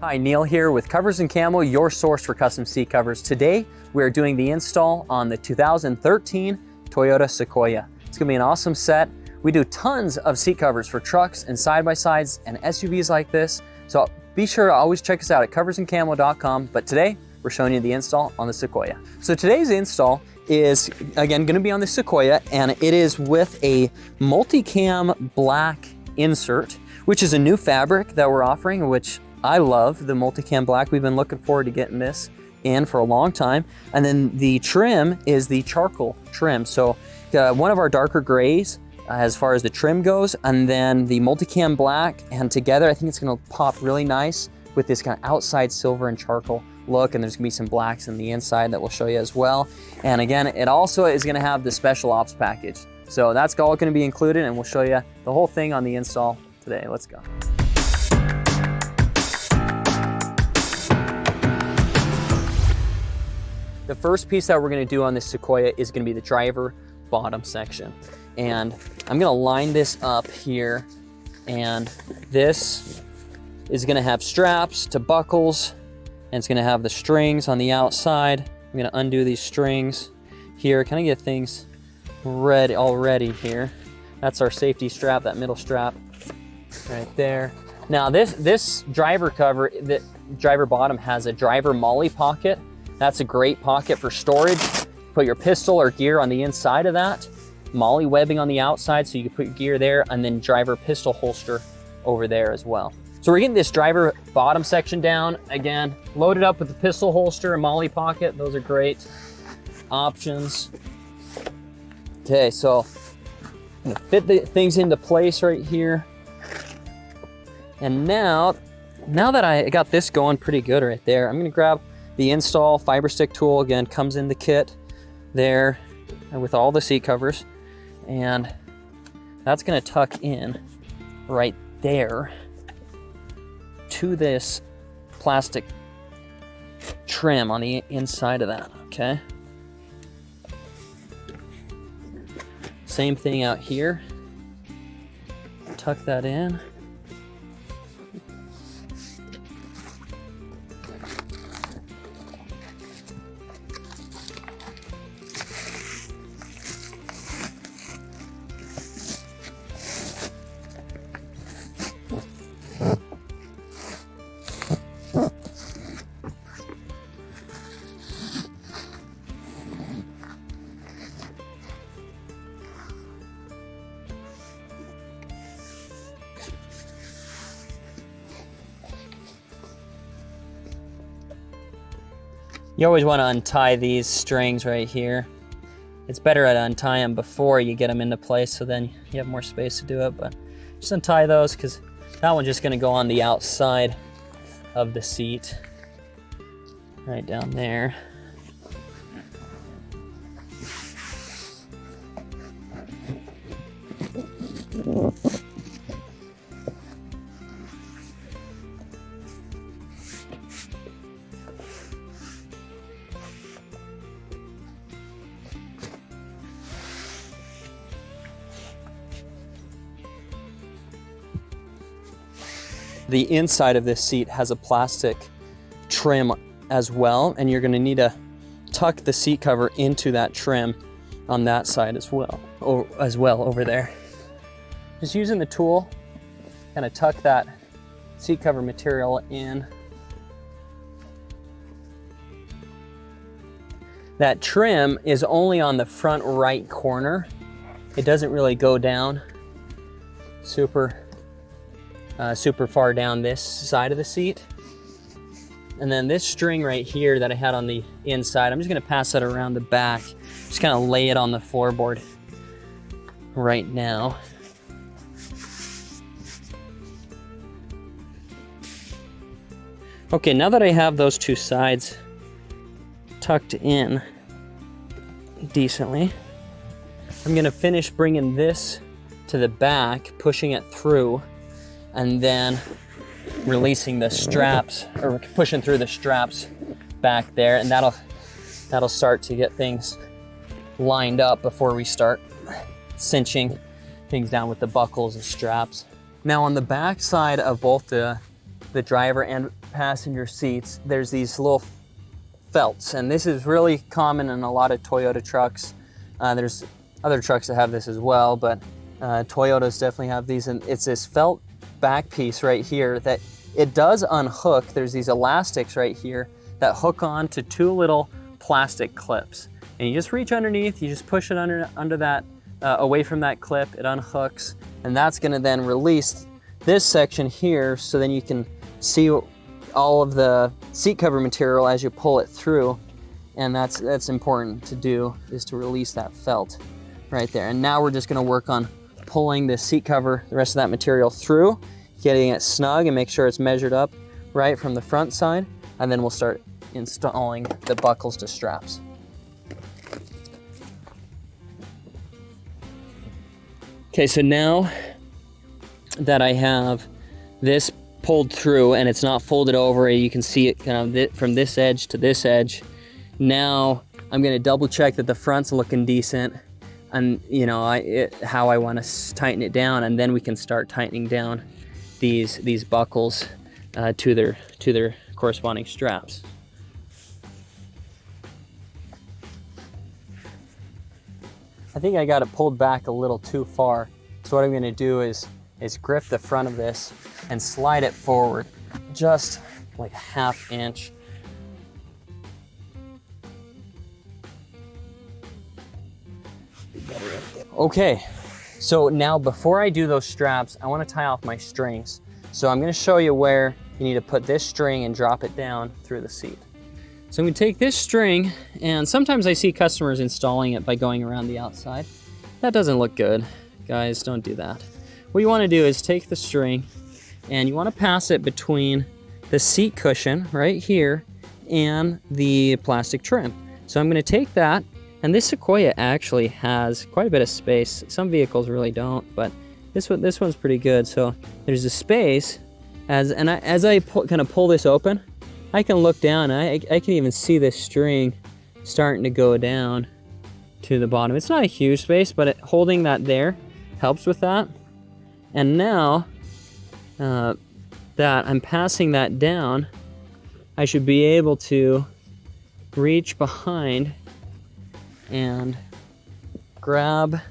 Hi, Neil here with Covers Camo, your source for custom seat covers. Today, we're doing the install on the 2013 Toyota Sequoia. It's gonna be an awesome set. We do tons of seat covers for trucks and side-by-sides and SUVs like this. So be sure to always check us out at coversandcamo.com. But today, we're showing you the install on the Sequoia. So today's install is, again, gonna be on the Sequoia, and it is with a multicam black insert, which is a new fabric that we're offering, which I love the multicam black. We've been looking forward to getting this in for a long time. And then the trim is the charcoal trim. So one of our darker grays as far as the trim goes, and then the multicam black, and together I think it's gonna pop really nice with this kind of outside silver and charcoal look, and there's gonna be some blacks in the inside that we'll show you as well. And again, it also is gonna have the special ops package. So that's all gonna be included, and we'll show you the whole thing on the install today. Let's go. The first piece that we're gonna do on this Sequoia is gonna be the driver bottom section. And I'm gonna line this up here, and this is gonna have straps to buckles, and it's gonna have the strings on the outside. I'm gonna undo these strings here, kind of get things ready already here. That's our safety strap, that middle strap right there. Now this driver cover, the driver bottom has a driver MOLLE pocket. That's a great pocket for storage. Put your pistol or gear on the inside of that. MOLLE webbing on the outside so you can put your gear there, and then driver pistol holster over there as well. So we're getting this driver bottom section down. Again, loaded up with the pistol holster and MOLLE pocket. Those are great options. Okay, so I'm gonna fit the things into place right here. And now that I got this going pretty good right there, I'm gonna grab the install fiber stick tool. Again, comes in the kit there with all the seat covers, and that's gonna tuck in right there to this plastic trim on the inside of that, okay? Same thing out here. Tuck that in. You always want to untie these strings right here. It's better to untie them before you get them into place, so then you have more space to do it. But just untie those, because that one's just going to go on the outside of the seat, right down there. The inside of this seat has a plastic trim as well, and you're gonna need to tuck the seat cover into that trim on that side as well over there. Just using the tool, kind of tuck that seat cover material in. That trim is only on the front right corner. It doesn't really go down super far down this side of the seat. And then this string right here that I had on the inside, I'm just gonna pass that around the back. Just kind of lay it on the floorboard right now. Okay, now that I have those two sides tucked in decently, I'm gonna finish bringing this to the back, pushing it through, and then releasing the straps, or pushing through the straps back there, and that'll start to get things lined up before we start cinching things down with the buckles and straps. Now on the back side of both the driver and passenger seats, there's these little felts, and this is really common in a lot of Toyota trucks. There's other trucks that have this as well, but Toyotas definitely have these, and it's this felt back piece right here that it does unhook. There's these elastics right here that hook on to two little plastic clips, and you just reach underneath, you just push it under that, away from that clip, it unhooks, and that's gonna then release this section here, so then you can see all of the seat cover material as you pull it through. And that's important to do, is to release that felt right there. And now we're just gonna work on pulling the seat cover, the rest of that material through, getting it snug and make sure it's measured up right from the front side. And then we'll start installing the buckles to straps. Okay, so now that I have this pulled through and it's not folded over, you can see it kind of from this edge to this edge. Now I'm gonna double check that the front's looking decent, and you know how I want to tighten it down, and then we can start tightening down these buckles to their corresponding straps. I think I got it pulled back a little too far, so what I'm gonna do is grip the front of this and slide it forward just like a ½ inch. Okay, so now before I do those straps, I want to tie off my strings. So I'm going to show you where you need to put this string and drop it down through the seat. So I'm going to take this string, and sometimes I see customers installing it by going around the outside. That doesn't look good. Guys, don't do that. What you want to do is take the string and you want to pass it between the seat cushion right here and the plastic trim. So I'm going to take that. And this Sequoia actually has quite a bit of space. Some vehicles really don't, but this one's pretty good. So there's a space, as I kind of pull this open, I can look down. I can even see this string starting to go down to the bottom. It's not a huge space, but holding that there helps with that. And now that I'm passing that down, I should be able to reach behind and grab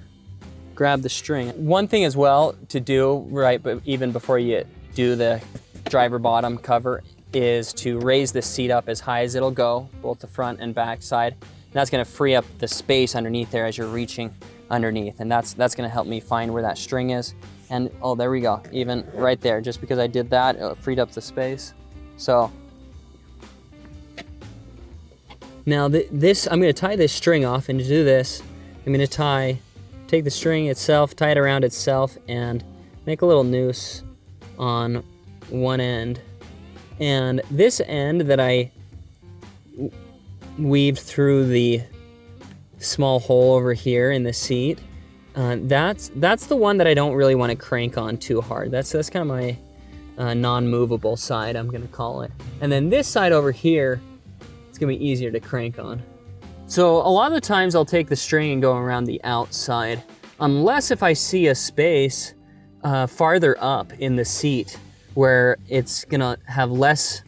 the string. One thing as well to do, right, but even before you do the driver bottom cover, is to raise the seat up as high as it'll go, both the front and back side. And that's gonna free up the space underneath there as you're reaching underneath. And that's gonna help me find where that string is. And oh, there we go, even right there. Just because I did that, it freed up the space. So now I'm going to tie this string off, and to do this, I'm going to take the string itself, tie it around itself, and make a little noose on one end. And this end that I weaved through the small hole over here in the seat, that's the one that I don't really want to crank on too hard. That's kind of my non-movable side, I'm going to call it. And then this side over here, it's gonna be easier to crank on. So a lot of the times I'll take the string and go around the outside, unless if I see a space farther up in the seat where it's gonna have less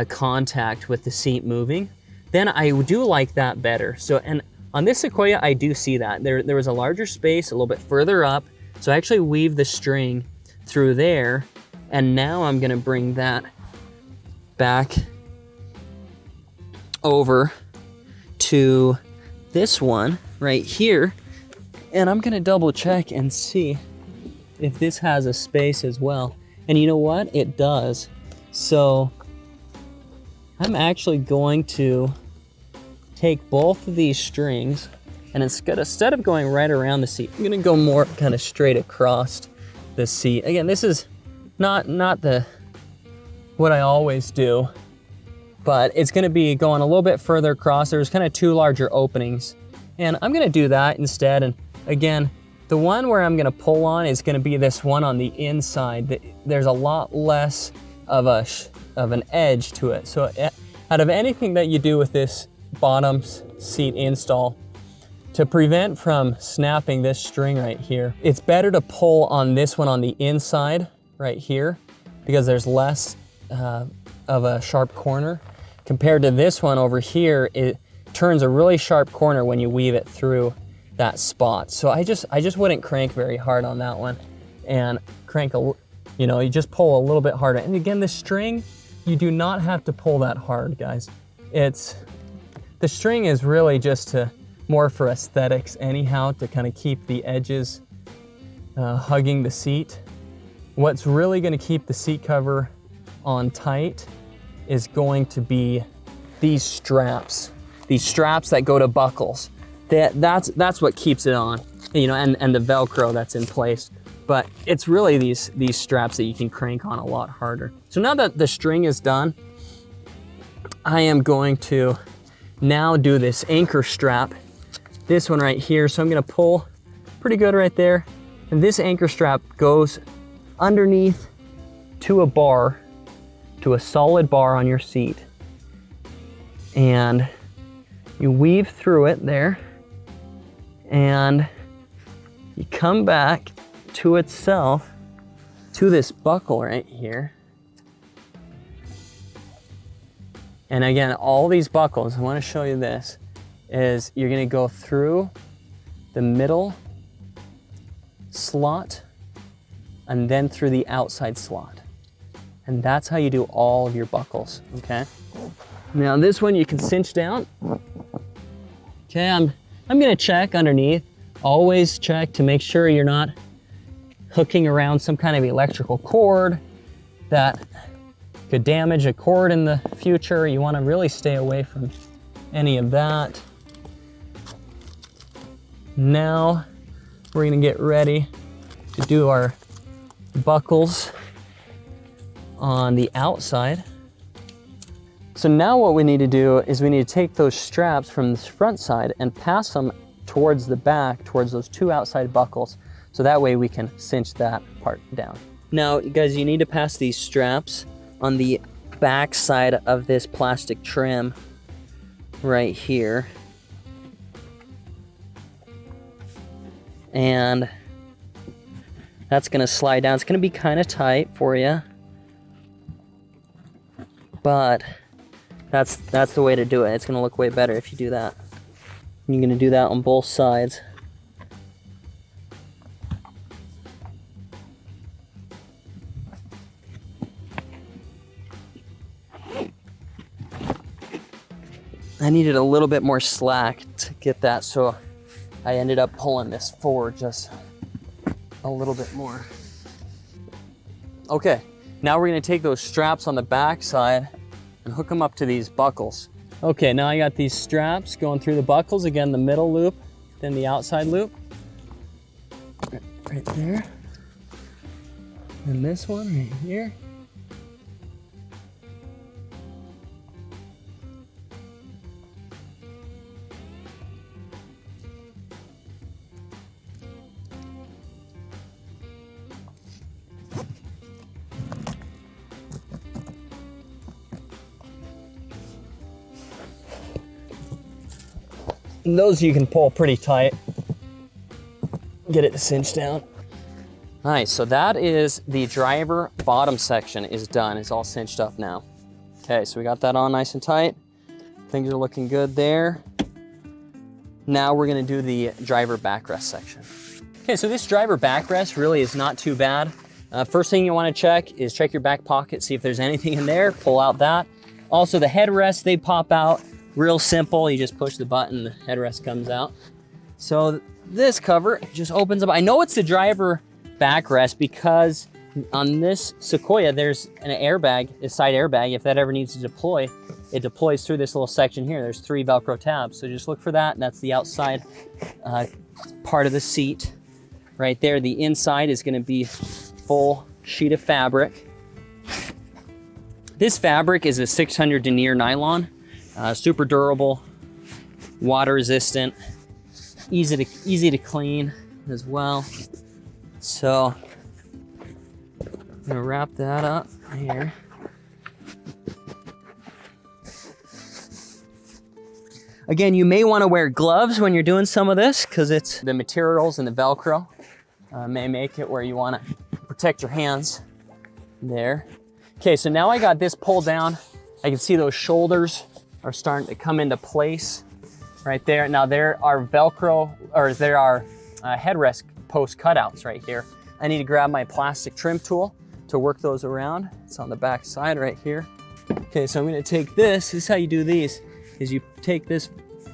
contact with the seat moving, then I do like that better. So, and on this Sequoia, I do see that. There was a larger space a little bit further up, so I actually weave the string through there, and now I'm gonna bring that back over to this one right here, and I'm gonna double check and see if this has a space as well. And you know what? It does. So I'm actually going to take both of these strings, and instead of going right around the seat, I'm gonna go more kind of straight across the seat. Again, this is not what I always do, but it's gonna be going a little bit further across. There's kind of two larger openings, and I'm gonna do that instead. And again, the one where I'm gonna pull on is gonna be this one on the inside. There's a lot less of an edge to it. So out of anything that you do with this bottom seat install, to prevent from snapping this string right here, it's better to pull on this one on the inside right here, because there's less of a sharp corner. Compared to this one over here, it turns a really sharp corner when you weave it through that spot. So I just wouldn't crank very hard on that one, and crank you just pull a little bit harder. And again, the string, you do not have to pull that hard, guys. The string is really just more for aesthetics anyhow, to kind of keep the edges hugging the seat. What's really going to keep the seat cover on tight is going to be these straps that go to buckles. That's what keeps it on, and the Velcro that's in place. But it's really these straps that you can crank on a lot harder. So now that the string is done, I am going to now do this anchor strap, this one right here. So I'm gonna pull pretty good right there. And this anchor strap goes underneath to a bar, to a solid bar on your seat. And you weave through it there, and you come back to itself, to this buckle right here. And again, all these buckles, I want to show you this, is you're going to go through the middle slot and then through the outside slot. And that's how you do all of your buckles, okay? Now this one you can cinch down. Okay, I'm going to check underneath. Always check to make sure you're not hooking around some kind of electrical cord that could damage a cord in the future. You want to really stay away from any of that. Now we're going to get ready to do our buckles on the outside. So now what we need to do is we need to take those straps from this front side and pass them towards the back, towards those two outside buckles. So that way we can cinch that part down. Now, guys, you need to pass these straps on the back side of this plastic trim right here. And that's gonna slide down. It's gonna be kind of tight for you, but that's the way to do it. It's gonna look way better if you do that. You're gonna do that on both sides. I needed a little bit more slack to get that, so I ended up pulling this forward just a little bit more. Okay, now we're gonna take those straps on the back side and hook them up to these buckles. Okay, now I got these straps going through the buckles. Again, the middle loop, then the outside loop. Right there. And this one right here. And those you can pull pretty tight. Get it to cinch down. Nice, so that is the driver bottom section is done. It's all cinched up now. Okay, so we got that on nice and tight. Things are looking good there. Now we're gonna do the driver backrest section. Okay, so this driver backrest really is not too bad. First thing you wanna check is check your back pocket, see if there's anything in there, pull out that. Also the headrests, they pop out. Real simple, you just push the button, the headrest comes out. So this cover just opens up. I know it's the driver backrest because on this Sequoia, there's an airbag, a side airbag. If that ever needs to deploy, it deploys through this little section here. There's 3 Velcro tabs. So just look for that. That's the outside part of the seat right there. The inside is gonna be full sheet of fabric. This fabric is a 600 denier nylon. Super durable, water resistant, easy to clean as well. So I'm gonna wrap that up here. Again, you may want to wear gloves when you're doing some of this because it's the materials and the Velcro may make it where you want to protect your hands there. Okay, so now I got this pulled down. I can see those shoulders are starting to come into place right there. Now there are Velcro, or there are headrest post cutouts right here. I need to grab my plastic trim tool to work those around. It's on the back side right here. Okay, so I'm gonna take this is how you do these, is you take this,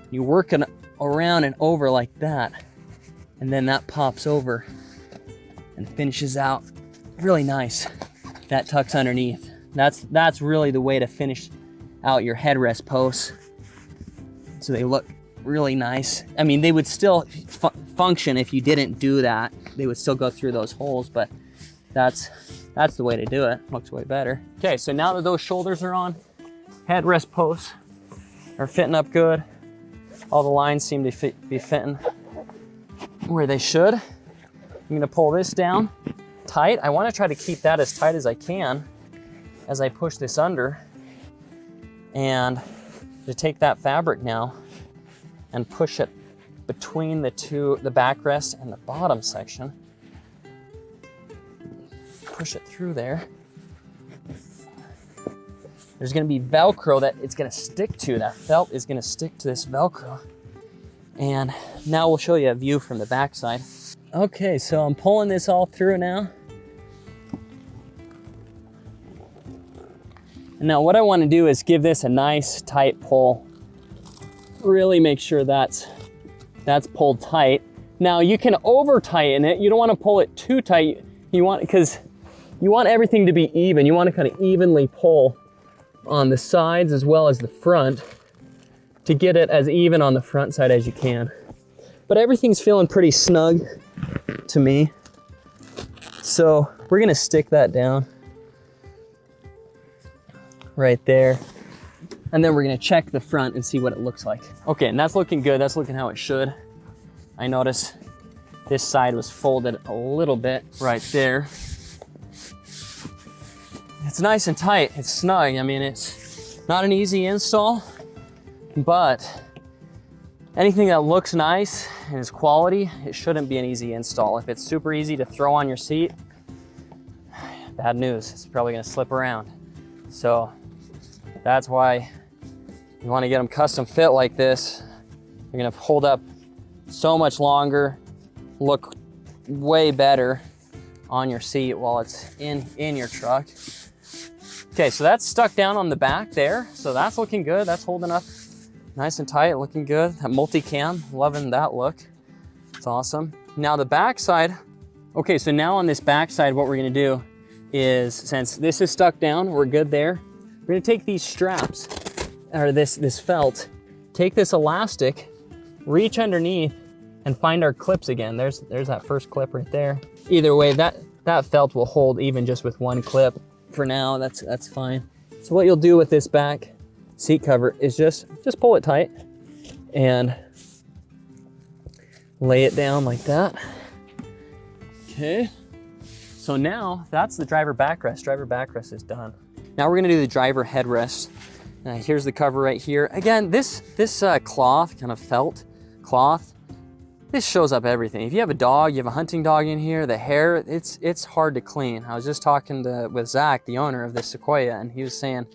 you work it around and over like that, and then that pops over and finishes out really nice. That tucks underneath. That's really the way to finish out your headrest posts, so they look really nice. I mean, they would still function if you didn't do that. They would still go through those holes, but that's the way to do it. Looks way better. Okay, so now that those shoulders are on, headrest posts are fitting up good. All the lines seem to be fitting where they should. I'm gonna pull this down tight. I wanna try to keep that as tight as I can as I push this under. And to take that fabric now and push it between the backrest and the bottom section. Push it through there. There's gonna be Velcro that it's gonna stick to. That felt is gonna stick to this Velcro. And now we'll show you a view from the backside. Okay, so I'm pulling this all through now. And now what I wanna do is give this a nice tight pull. Really make sure that's pulled tight. Now you can over tighten it. You don't wanna pull it too tight. Because you want everything to be even. You wanna kind of evenly pull on the sides as well as the front to get it as even on the front side as you can. But everything's feeling pretty snug to me. So we're gonna stick that down right there. And then we're gonna check the front and see what it looks like. Okay, and that's looking good. That's looking how it should. I notice this side was folded a little bit right there. It's nice and tight, it's snug. I mean, it's not an easy install, but anything that looks nice and is quality, it shouldn't be an easy install. If it's super easy to throw on your seat, bad news, it's probably gonna slip around. So that's why you wanna get them custom fit like this. They're gonna hold up so much longer, look way better on your seat while it's in your truck. Okay, so that's stuck down on the back there. So that's looking good. That's holding up nice and tight, looking good. That multi-cam, loving that look. It's awesome. Now the back side. Okay, so now on this back side, what we're gonna do is, since this is stuck down, we're good there. We're gonna take these straps, or this felt, take this elastic, reach underneath, and find our clips again. There's that first clip right there. Either way, that felt will hold even just with one clip. For now, that's fine. So what you'll do with this back seat cover is just pull it tight and lay it down like that. Okay. So now that's the driver backrest. Driver backrest is done. Now we're gonna do the driver headrest. Here's the cover right here. Again, this cloth, kind of felt cloth, this shows up everything. If you have a dog, you have a hunting dog in here, the hair, it's hard to clean. I was just talking with Zach, the owner of this Sequoia, and he was saying,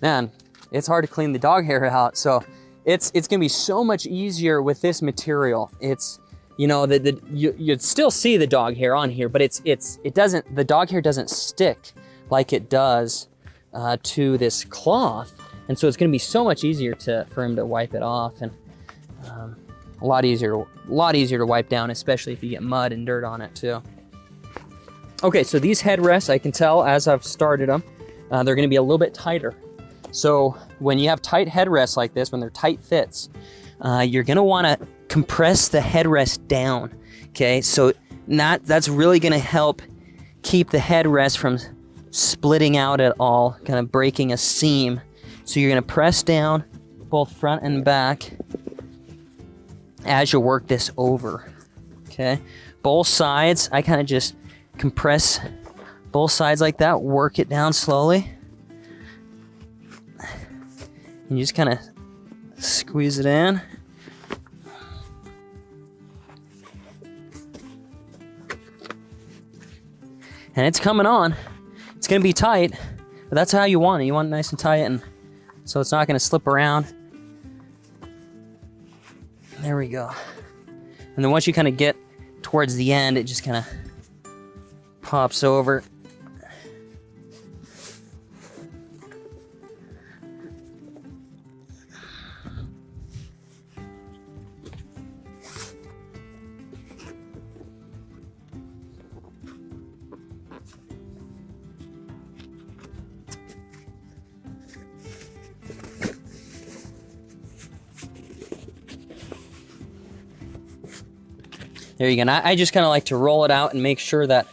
man, it's hard to clean the dog hair out. So it's gonna be so much easier with this material. It's, you know, you'd still see the dog hair on here, but the dog hair doesn't stick like it does to this cloth. And so it's gonna be so much easier for him to wipe it off, and a lot easier to wipe down, especially if you get mud and dirt on it too. Okay, so these headrests, I can tell as I've started them, they're gonna be a little bit tighter. So when you have tight headrests like this, when they're tight fits, you're gonna wanna compress the headrest down, okay? So that's really gonna help keep the headrest from splitting out at all, kind of breaking a seam. So you're gonna press down both front and back as you work this over, okay? Both sides, I kind of just compress both sides like that, work it down slowly. And you just kind of squeeze it in. And it's coming on. It's gonna be tight, But that's how you want it. You want it nice and tight, and so it's not gonna slip around. There we go. And then once you kind of get towards the end, it just kind of pops over. There you go. And I just kind of like to roll it out and make sure that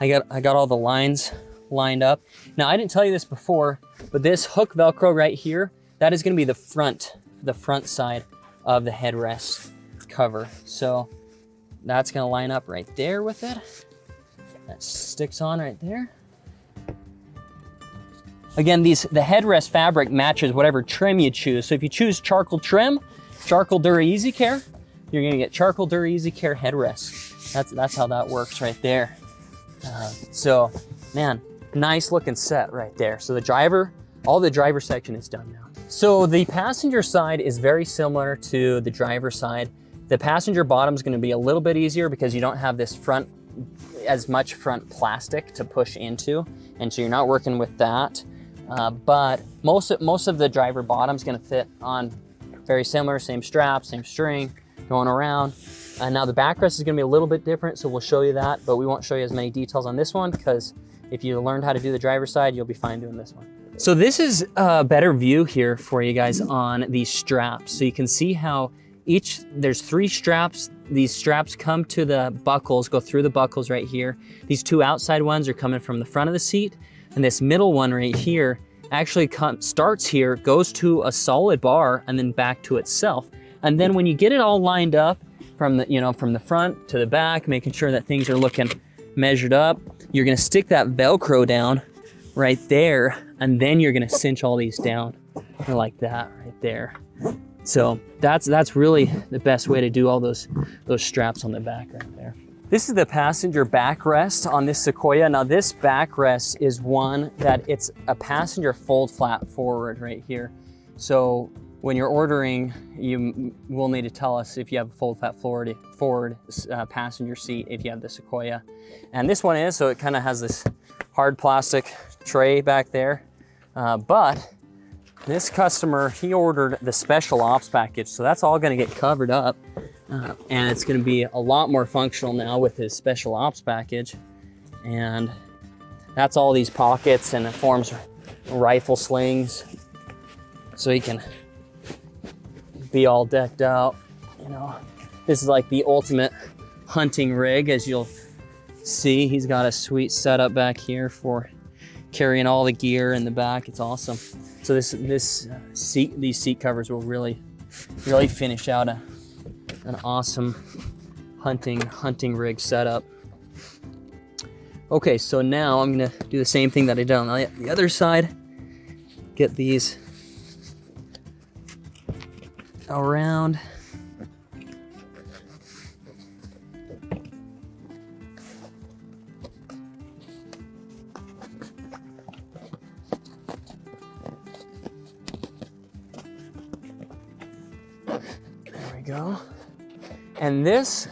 I got all the lines lined up. Now, I didn't tell you this before, but this hook Velcro right here, that is going to be the front side of the headrest cover. So that's going to line up right there with it. That sticks on right there. Again, the headrest fabric matches whatever trim you choose. So if you choose charcoal trim, Charcoal Dura Easy Care, you're gonna get Charcoal Dura Easy Care headrest. That's how that works right there. So, man, nice looking set right there. So all the driver section is done now. So the passenger side is very similar to the driver side. The passenger bottom is gonna be a little bit easier because you don't have this as much front plastic to push into, and so you're not working with that. But most of the driver bottom is gonna fit on very similar, same strap, same string, going around. And now the backrest is gonna be a little bit different, so we'll show you that, but we won't show you as many details on this one because if you learned how to do the driver's side, you'll be fine doing this one. So this is a better view here for you guys on these straps. So you can see how there's 3 straps. These straps come to the buckles, go through the buckles right here. These 2 outside ones are coming from the front of the seat, and this middle one right here actually starts here, goes to a solid bar, and then back to itself. And then when you get it all lined up from the front to the back, making sure that things are looking measured up, you're gonna stick that Velcro down right there, and then you're gonna cinch all these down like that right there. So that's really the best way to do all those straps on the back right there. This is the passenger backrest on this Sequoia. Now this backrest is one that it's a passenger fold flat forward right here. So when you're ordering, you will need to tell us if you have a fold flat forward passenger seat if you have the Sequoia. And this one is, so it kind of has this hard plastic tray back there. But this customer, he ordered the special ops package, so that's all gonna get covered up. And it's gonna be a lot more functional now with his special ops package. And that's all these pockets, and it forms rifle slings. So he can be all decked out, you know. This is like the ultimate hunting rig, as you'll see. He's got a sweet setup back here for carrying all the gear in the back. It's awesome. So these seat covers will really finish out an awesome hunting rig setup. Okay, so now I'm gonna do the same thing that I did on the other side. Get these around. There we go. And this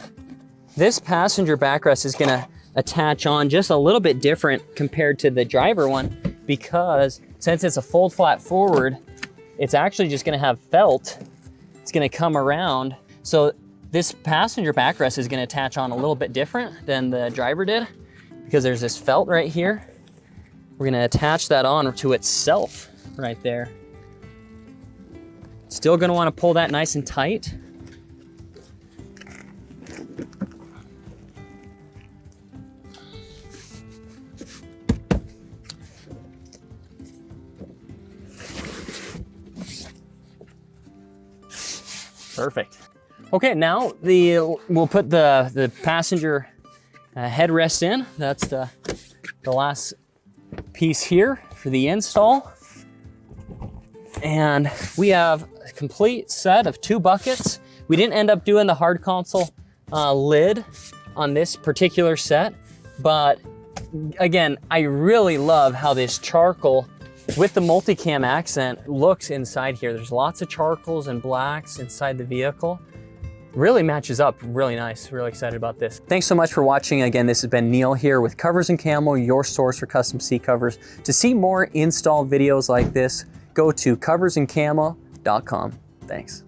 passenger backrest is gonna attach on just a little bit different compared to the driver one, because since it's a fold flat forward, it's actually just gonna have felt. It's gonna come around. So this passenger backrest is gonna attach on a little bit different than the driver did, because there's this felt right here. We're gonna attach that on to itself right there. Still gonna wanna pull that nice and tight. Perfect. Okay, now we'll put the passenger headrest in. That's the last piece here for the install. And we have a complete set of 2 buckets. We didn't end up doing the hard console lid on this particular set, but again, I really love how this charcoal With the multicam accent looks inside here, there's lots of charcoals and blacks inside the vehicle. Really matches up really nice. Really excited about this. Thanks so much for watching. Again, this has been Neil here with Covers Camo, your source for custom seat covers. To see more install videos like this, go to coversandcamo.com. Thanks.